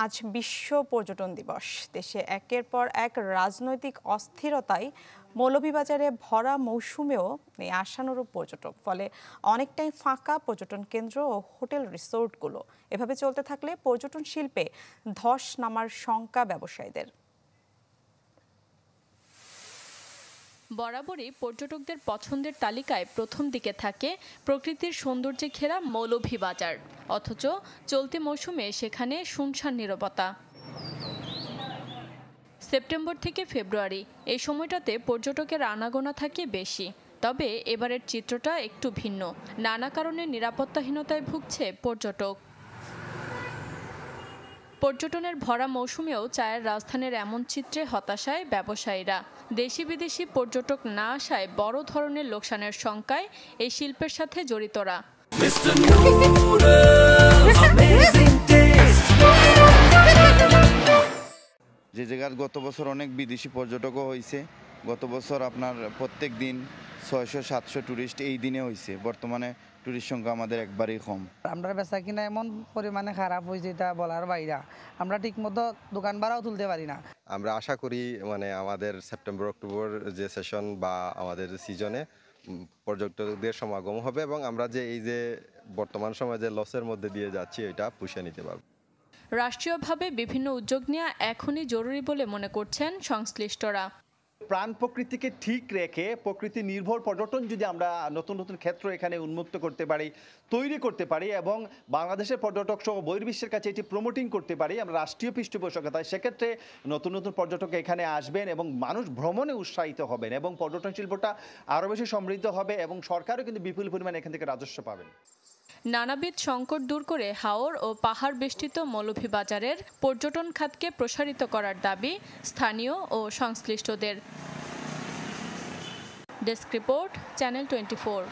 আজ বিশ্ব পর্যটন দিবস। দেশে একের পর এক রাজনৈতিক অস্থিরতায় মৌলভীবাজারে ভরা মৌসুমেও নেই আশানুরূপ পর্যটক, ফলে অনেকটাই ফাঁকা পর্যটন কেন্দ্র ও হোটেল রিসোর্টগুলো। এভাবে চলতে থাকলে পর্যটন শিল্পে ধস নামার শঙ্কা ব্যবসায়ীদের। বরাবরই পর্যটকদের পছন্দের তালিকায় প্রথম দিকে থাকে প্রকৃতির সৌন্দর্যে ঘেরা মৌলভীবাজার, অথচ চলতি মৌসুমে সেখানে শুনশান নীরবতা। সেপ্টেম্বর থেকে ফেব্রুয়ারি এই সময়টাতে পর্যটকের আনাগোনা থাকে বেশি, তবে এবারের চিত্রটা একটু ভিন্ন। নানা কারণে নিরাপত্তাহীনতায় ভুগছে পর্যটক। পর্যটনের ভরা মৌসুমেও চায়ের রাজধানীর এমন চিত্রে হতাশায় ব্যবসায়ীরা। দেশি বিদেশি পর্যটক না আসায় বড় ধরনের লোকসানের শঙ্কায় এই শিল্পের সাথে জড়িতরা। যে জায়গার গত বছর অনেক বিদেশি পর্যটকও হয়েছে, গত বছর আপনার প্রত্যেক দিন 600-700 টুরিস্ট এই দিনে হয়েছে। বর্তমানে টুরিস্ট সংখ্যা আমাদের একবারেই কম। আমরা বেচা কিনা এমন পরিমাণে খারাপ হয়েছে, এটা বলার বাইরে। আমরা ঠিকমতো দোকান ভাড়াও তুলতে পারি না। আমরা আশা করি আমাদের সেপ্টেম্বর অক্টোবর যে সেশন বা আমাদের সিজনে পর্যটকদের সমাগম হবে এবং আমরা যে এই যে বর্তমান সময়ে যে লসের মধ্যে দিয়ে যাচ্ছি এটা পুষিয়ে নিতে পারব। রাষ্ট্রীয়ভাবে বিভিন্ন উদ্যোগ নেওয়া এখনই জরুরি বলে মনে করছেন সংশ্লিষ্টরা। প্রাণ প্রকৃতিকে ঠিক রেখে প্রকৃতি নির্ভর পর্যটন যদি আমরা নতুন নতুন ক্ষেত্র এখানে উন্মুক্ত করতে পারি, তৈরি করতে পারি এবং বাংলাদেশের পর্যটক সহ বহির্বিশ্বের কাছে এটি প্রমোটিং করতে পারি আমরা রাষ্ট্রীয় পৃষ্ঠপোষকতায়, সেক্ষেত্রে নতুন নতুন পর্যটক এখানে আসবেন এবং মানুষ ভ্রমণে উৎসাহিত হবেন এবং পর্যটন শিল্পটা আরও বেশি সমৃদ্ধ হবে এবং সরকারও কিন্তু বিপুল পরিমাণে এখান থেকে রাজস্ব পাবেন। নানাবিধ সংকট দূর করে হাওর ও পাহাড় বেষ্টিত মৌলভীবাজারের পর্যটন খাতকে প্রসারিত করার দাবি স্থানীয় ও সংশ্লিষ্টদের। Desk report, channel 24।